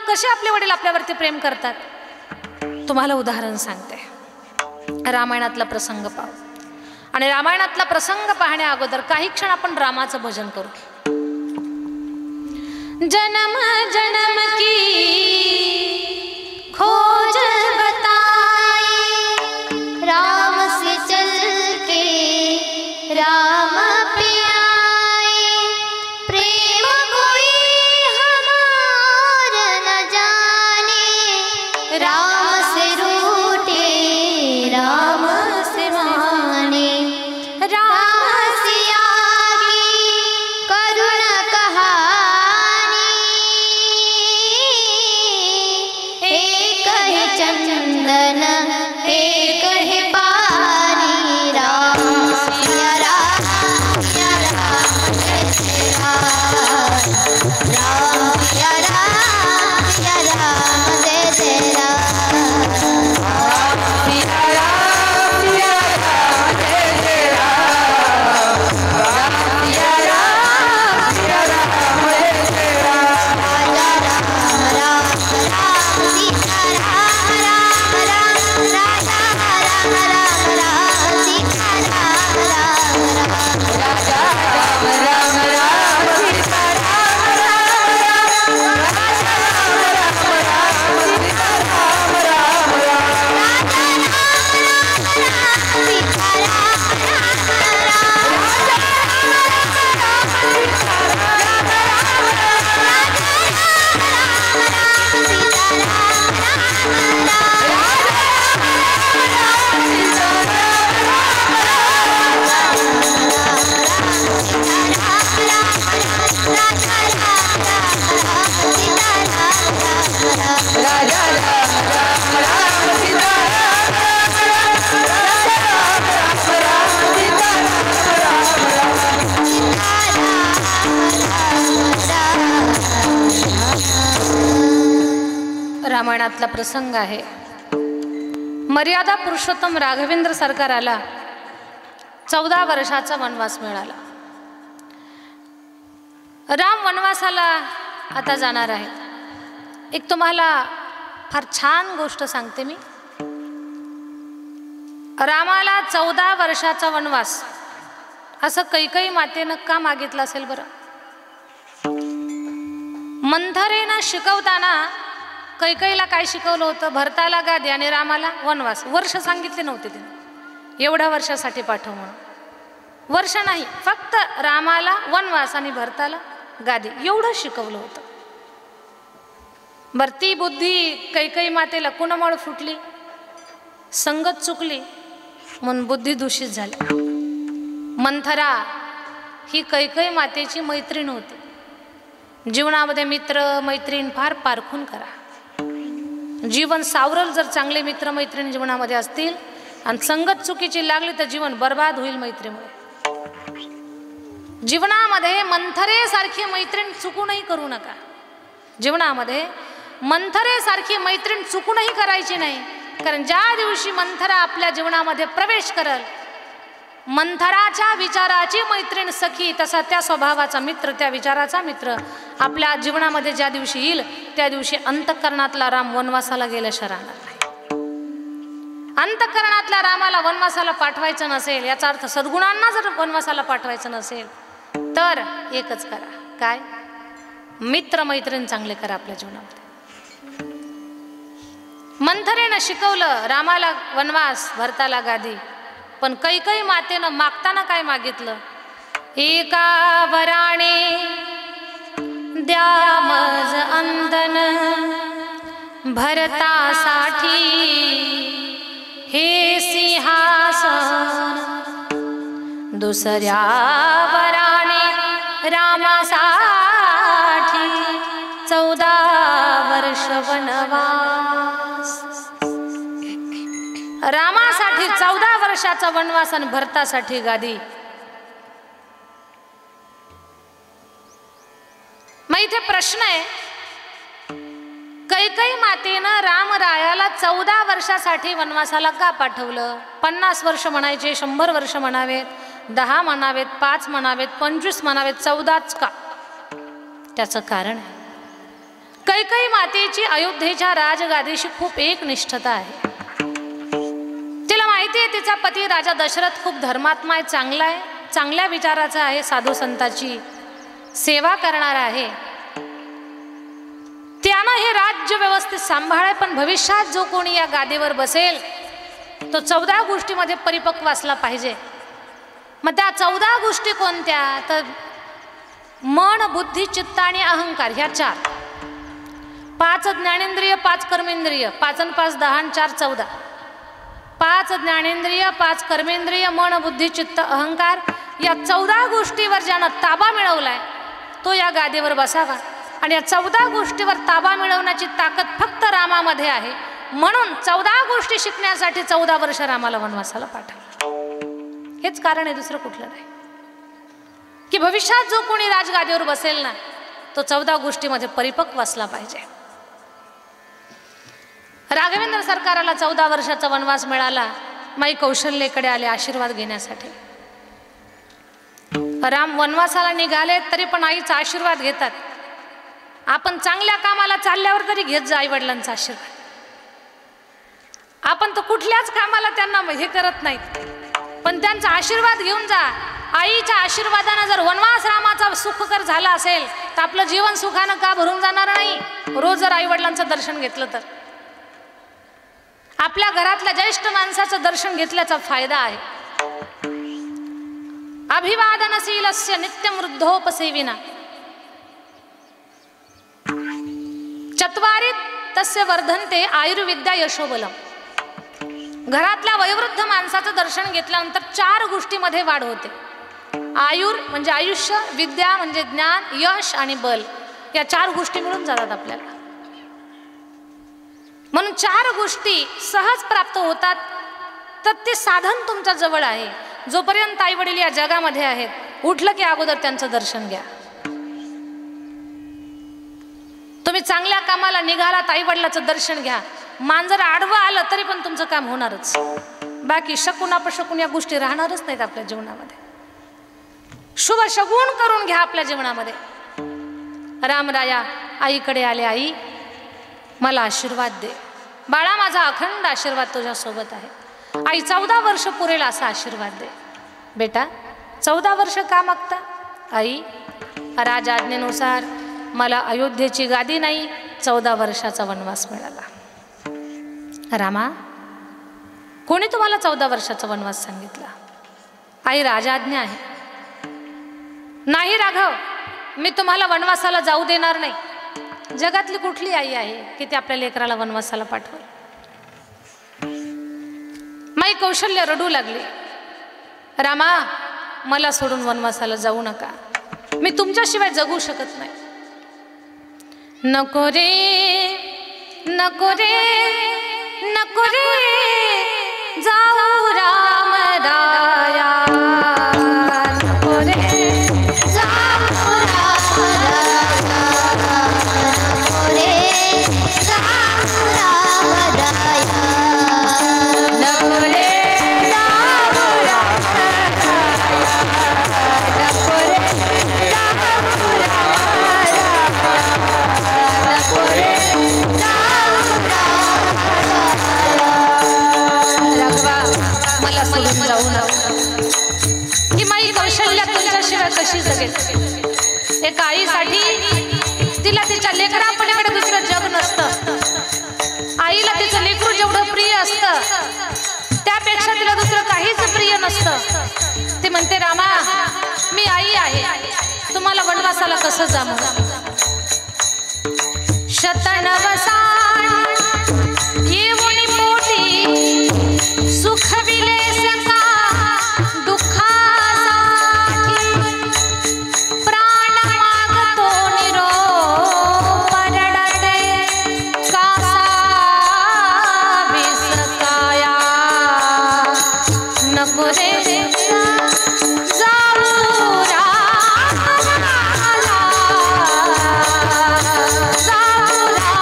कसे आपले वडील आपल्यावरती प्रेम करतात? तुम्हाला उदाहरण सांगते, रामायणातला प्रसंग पाहू. आणि रामायणातला प्रसंग पाहण्या अगोदर काही क्षण आपण रामाचं भजन करू. जन्म जन्म की खोज बताए, राम से चल के राम पे आए, प्रेम कोई हमार न जाने, राम से रूठे राम से माने, राम सिया की करुण कहानी, एक है चंदन एक है पानी, राम सिया राम सिया राम जय जय राम, राम सिया राम सिया राम जय जय राम, राम सिया राम सिया राम जय जय राम, राम सिया राम सिया राम जय जय राम, राजा राम राम राम सीता राम राम राम, राजा राम राम राम सीता राम राम राम, राजा राम राम राम सीता राम राम राम, राजा राम राम राम सीता राम राम राम, राजा राम राम राम सीता राम राम राम, राजा राम राम सीता राम राम राम, राजा राम राम सीता राम राम राम, राजा राम सीता रामायणातला प्रसंग आहे. मर्यादा पुरुषोत्तम राघवेंद्र सरकाराला 14 वर्षाचा वनवास मिळाला. राम वनवासाला आता जाणार आहे. एक तुम्हाला फार छान गोष्ट सांगते मी. रामाला 14 वर्षाचा वनवास असं कैकेयी मातेनं का मागितलं असेल बरं? मंथरेनं शिकवताना कैकेयीला काय शिकवलं होतं? भरताला गादी आणि रामाला वनवास. वर्ष सांगितले नव्हते तिने, एवढ्या वर्षासाठी पाठव म्हणून. वर्ष नाही, फक्त रामाला वनवास आणि भरताला गादी एवढं शिकवलं होतं. बरं, ती बुद्धी कैकेयी मातेला कुणामुळे फुटली? संगत चुकली म्हणून बुद्धी दूषित झाली. मंथरा ही कैकेयी मातेची मैत्रीण होती. जीवनामध्ये मित्र मैत्रीण फार पारखून करा. जीवन सावरल जर चांगले मित्र मैत्रीण जीवनामध्ये असतील, आणि संगत चुकीची लागली तर जीवन बर्बाद होईल मैत्रीमुळे. जीवनामध्ये मंथरेसारखी मैत्रीण चुकूनही करू नका. जीवनामध्ये मंथरेसारखी मैत्रीण चुकूनही करायची नाही. कारण ज्या दिवशी मंथरा आपल्या जीवनामध्ये प्रवेश करल, मंथराच्या विचाराची मैत्रीण सखी, तसा त्या स्वभावाचा मित्र, त्या विचाराचा मित्र आपल्या जीवनामध्ये ज्या दिवशी येईल, त्या दिवशी अंतःकरणातला राम वनवासाला गेल्याशिवाय राहणार नाही. अंतःकरणातल्या रामाला वनवासाला पाठवायचं नसेल, याचा अर्थ सद्गुणांना जर वनवासाला पाठवायचं नसेल, तर एकच करा. काय? मित्र मैत्रीण चांगले करा आपल्या जीवनामध्ये. मंथरेनं शिकवलं रामाला वनवास, भरताला गादी. पण कैकेयी मातेनं मागताना काय मागितलं? एका वराणे द्या मज अंदन, भरतासाठी हे सिंहासन, दुसऱ्या वराणे रामासाठी 14 वर्ष वनवास. रामासाठी 14 वर्षाचा वनवास आणि भरतासाठी गादी. मग इथे प्रश्न आहे, कैकेयी मातेनं रामरायाला 14 वर्षासाठी वनवासाला का पाठवलं? 50 वर्ष म्हणायचे, 100 वर्ष म्हणावेत, 10 म्हणावेत, 5 म्हणावेत, 25 म्हणावेत, 14च का? त्याचं कारण आहे, कैकेयी मातेची अयोध्येच्या राजगादीशी खूप एकनिष्ठता आहे. तिला माहिती आहे तिचा पती राजा दशरथ खूप धर्मात्मा आहे, चांगला आहे, चांगल्या विचाराचा आहे, साधू संतांची सेवा करणारा आहे. त्यानं हे राज्य व्यवस्थित सांभाळे, पण भविष्यात जो कोणी या गादीवर बसेल तो 14 गोष्टीमध्ये परिपक्व असला पाहिजे. मग त्या 14 गोष्टी कोणत्या? तर मन, बुद्धी, चित्त आणि अहंकार ह्या 4. 5 ज्ञानेंद्रिय, 5 कर्मेंद्रिय, 5 आणि 5 10 आणि 4 14. 5 ज्ञानेंद्रिय, 5 कर्मेंद्रिय, मन, बुद्धी, चित्त, अहंकार या 14 गोष्टीवर ज्यानं ताबा मिळवलाय तो या गादीवर बसावा. आणि या 14 गोष्टीवर ताबा मिळवण्याची ताकद फक्त रामामध्ये आहे. म्हणून 14 गोष्टी शिकण्यासाठी 14 वर्ष रामाला वनवासाला पाठवलं. हेच कारण आहे, दुसरं कुठलं नाही. की भविष्यात जो कोणी राजगादीवर बसेल ना तो 14 गोष्टीमध्ये परिपक्व असला पाहिजे. राघवेंद्र सरकाराला 14 वर्षाचा वनवास मिळाला. माई कौशल्येकडे आले आशीर्वाद घेण्यासाठी. राम वनवासाला निघाले तरी पण आईचा आशीर्वाद घेतात. आपण चांगल्या कामाला चालल्यावर तरी घेत जा आई वडिलांचा आशीर्वाद. आपण तर कुठल्याच कामाला त्यांना हे करत नाहीत, पण त्यांचा आशीर्वाद घेऊन जा. आईच्या आशीर्वादानं जर वनवास रामाचा सुखकर झाला असेल तर आपलं जीवन सुखानं का भरून जाणार नाही? रोज जर आई वडिलांचं दर्शन घेतलं तर आपल्या घरातल्या ज्येष्ठ माणसाचं दर्शन घेतल्याचा फायदा आहे. अभिवादनशीलस्य नित्यं वृद्धोपसेविना चत्वारि तस्य वर्धन्ते आयुर्विद्या यशोबलम. घरातल्या वयोवृद्ध माणसाचं दर्शन घेतल्यानंतर 4 गोष्टीमध्ये वाढ होते. आयुर म्हणजे आयुष्य, विद्या म्हणजे ज्ञान, यश आणि बल या 4 गोष्टी मिळून जातात आपल्याला. म्हणून 4 गोष्टी सहज प्राप्त होतात. तर ते साधन तुमच्या जवळ आहे. जोपर्यंत आई वडील या जगामध्ये आहेत, उठलं की अगोदर त्यांचं दर्शन घ्या. तुम्ही चांगल्या कामाला निघालात, आई वडिलाचं दर्शन घ्या. मांजर आडवं आलं तरी पण तुमचं काम होणारच. बाकी शकुन अपशकुन या गोष्टी राहणारच नाहीत आपल्या जीवनामध्ये. शुभ शगुन करून घ्या आपल्या जीवनामध्ये. रामराया आईकडे आले. आई मला आशीर्वाद दे. बाळा माझा अखंड आशीर्वाद तुझ्या सोबत आहे. आई 14 वर्ष पुरेल असा आशीर्वाद दे. बेटा 14 वर्ष का मागता? आई राजा आज्ञेनुसार मला अयोध्येची गादी नाही, 14 वर्षाचा वनवास मिळाला. रामा कोणी तुम्हाला 14 वर्षाचा वनवास सांगितला? आई राजा आज्ञा आहे. नाही राघव, मी तुम्हाला वनवासाला जाऊ देणार नाही. जगातली कुठली आई आहे की ती आपल्या लेकराला वनवासाला पाठवेल? माई कौशल्य रडू लागली. रामा मला सोडून वनवासाला जाऊ नका, मी तुमच्याशिवाय जगू शकत नाही. नको रे नको रे नको रे जाऊ राम राया. नको रे जाऊ राम राया. नको रे जाऊ राम राया. नको रे जाऊ राम राया. नको रे जाऊ राघवा मला सोडून जाऊ नका. की माई कौशल्य तुमच्याशिवाय कशी जगेल? एका आईसाठी तिला तिच्या लेकरापलीकडे दुसरं जग नसतं. आईला तिचं लेकरू जेवढं प्रिय असतं त्यापेक्षा तिला दुसरं काहीच प्रिय नसतं. ती म्हणते रामा मी आई आहे, तुम्हाला वनवासाला कसं जामू? शतनवसान येऊनी पोटी सुख विलेसका दुःखासाठी प्राण मागतो निरोप रडते कासा विसकाया. नको रे जाऊ रामाला. जाऊ रामाला.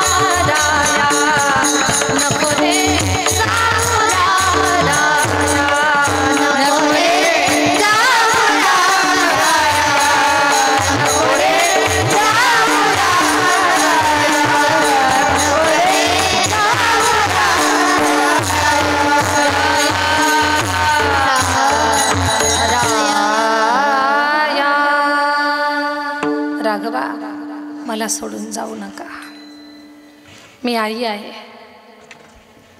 मला सोडून जाऊ नका. मी आई आहे.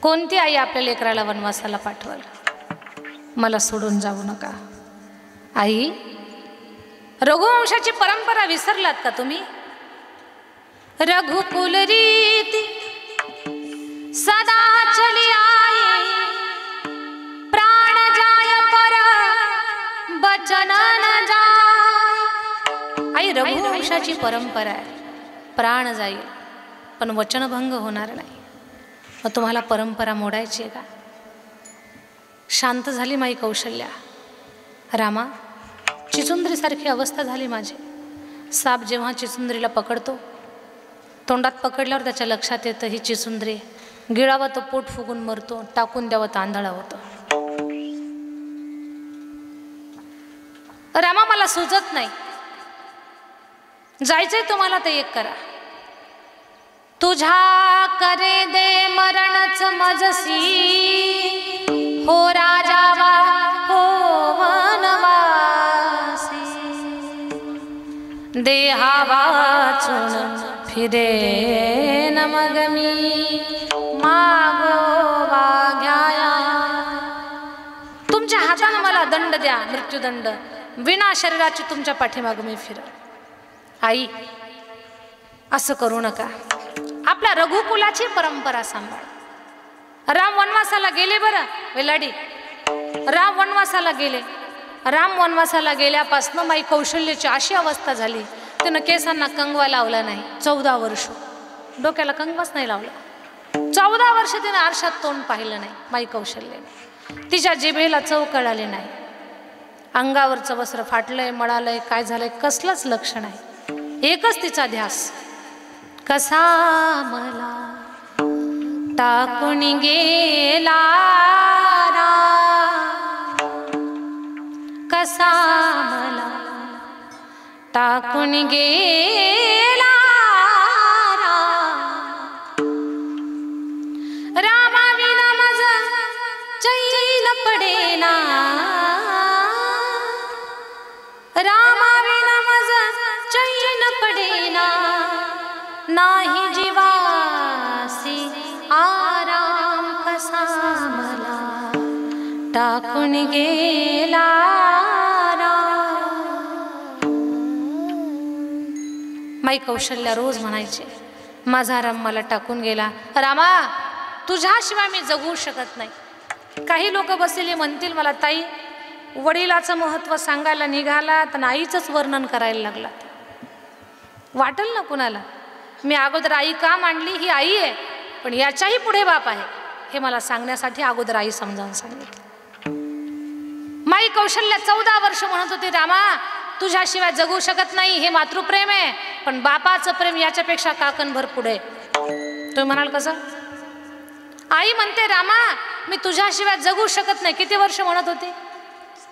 कोणती आई आपल्या लेकराला वनवासाला पाठवल? मला सोडून जाऊ नका. आई, रघुवंशाची परंपरा विसरलात का तुम्ही? रघुकुल रीती सदा चली आई, प्राण जाय पर बचन न जाय. आई, रघुवंशाची परंपरा आहे. प्राण जाईल पण वचनभंग होणार नाही. मग तुम्हाला परंपरा मोडायची आहे का? शांत झाली माई कौशल्या. रामा, चिचुंद्रीसारखी अवस्था झाली माझी. साप जेव्हा चिचुंद्रीला पकडतो, तोंडात पकडल्यावर त्याच्या लक्षात येतं ही चिचुंद्री, गिळावं तर पोट फुगून मरतो, टाकून द्यावं तर आंधळा होतो. रामा, मला सुचत नाही. जायचंय तुम्हाला तर एक करा. तुझ्या करे दे मरणच मजसी, हो राजावा हो वनवासी. देहा वाचून फिरे न मग मी, मागोवा घ्याया. तुमच्या हाताने मला दंड द्या, मृत्यूदंड. विना शरीराची तुमच्या पाठीमाग मी फिर. आई, असं करू नका. आपल्या रघुकुलाची परंपरा सांभाळ. राम वनवासाला गेले बरं वेलाडी. राम वनवासाला गेले. राम वनवासाला गेल्यापासून माई कौशल्याची अशी अवस्था झाली, त्यानं केसांना कंगवा लावला नाही. 14 वर्ष डोक्याला कंगवाच नाही लावला. 14 वर्ष तिने आरशात तोंड पाहिलं नाही माई कौशल्याने. तिच्या जिभेला चव कळाली नाही. अंगावरचं वस्त्र फाटलंय, मळालंय, काय झालंय कसलंच लक्ष नाही. एकच तिचा ध्यास, कसा मला टाकून गेला राम, कसा मला टाकून गेला राम. रामा विना माझा चैन पडेना, रामा विना माझा चैन पडेना. नाही जीवासी आराम, कसा मला टाकून गेला राम. माई कौशल्या रोज म्हणायचे, माझा राम मला टाकून गेला. रामा, तुझ्याशिवाय मी जगू शकत नाही. काही लोक बसलेले म्हणतील मला, ताई वडिलाचं महत्त्व सांगायला निघाला तर आईचंच वर्णन करायला लागला. वाटेल ना कुणाला. मी अगोदर आई का मांडली? ही आई आहे, पण याच्याही पुढे बाप आहे हे मला सांगण्यासाठी अगोदर आई समजावून सांगितलं. माई कौशल्या 14 वर्ष म्हणत होती, रामा तुझ्याशिवाय जगू शकत नाही. हे मातृप्रेम आहे, पण बापाचं प्रेम याच्यापेक्षा काकणभर पुढे. तुम्ही म्हणाल कसं? आई म्हणते, रामा मी तुझ्याशिवाय जगू शकत नाही. किती वर्ष म्हणत होती?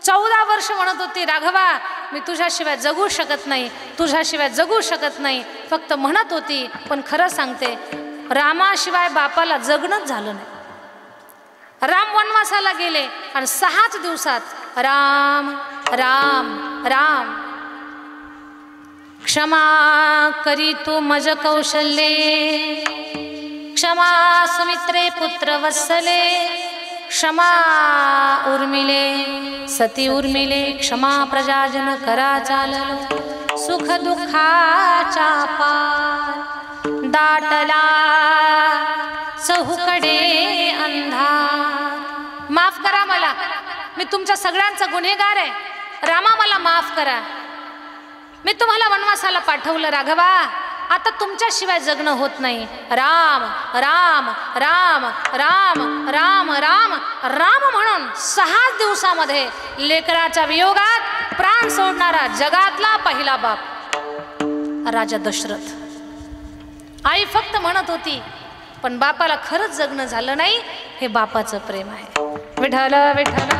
14 वर्ष म्हणत होती, राघवा मी तुझ्याशिवाय जगू शकत नाही, तुझ्याशिवाय जगू शकत नाही. फक्त म्हणत होती, पण खरं सांगते रामाशिवाय बापाला जगणंच झालं नाही. राम वनवासाला गेले आणि 6च दिवसात राम राम राम. क्षमा करी तू मज कौशल्ये, क्षमा सुमित्रे पुत्र वत्सले. क्षमा उर्मिले सती उर्मिले, क्षमा प्रजाजन करा चाललो. सुख दुःखाचा पार दाटला चहूकडे अंधार. माफ करा मला, मी तुमच्या सगळ्यांचा गुन्हेगार आहे. रामा मला माफ करा. मी तुम्हाला वनवासाला पाठवलं राघवा, आता तुमच्याशिवाय जगणं होत नाही. राम राम राम राम राम राम राम म्हणून 6 दिवसामध्ये लेकराच्या वियोगात प्राण सोडणारा जगातला पहिला बाप राजा दशरथ. आई फक्त म्हणत होती, पण बापाला खरंच जगणं झालं नाही. हे बापाचं प्रेम आहे. विठ्ठल विठ्ठल.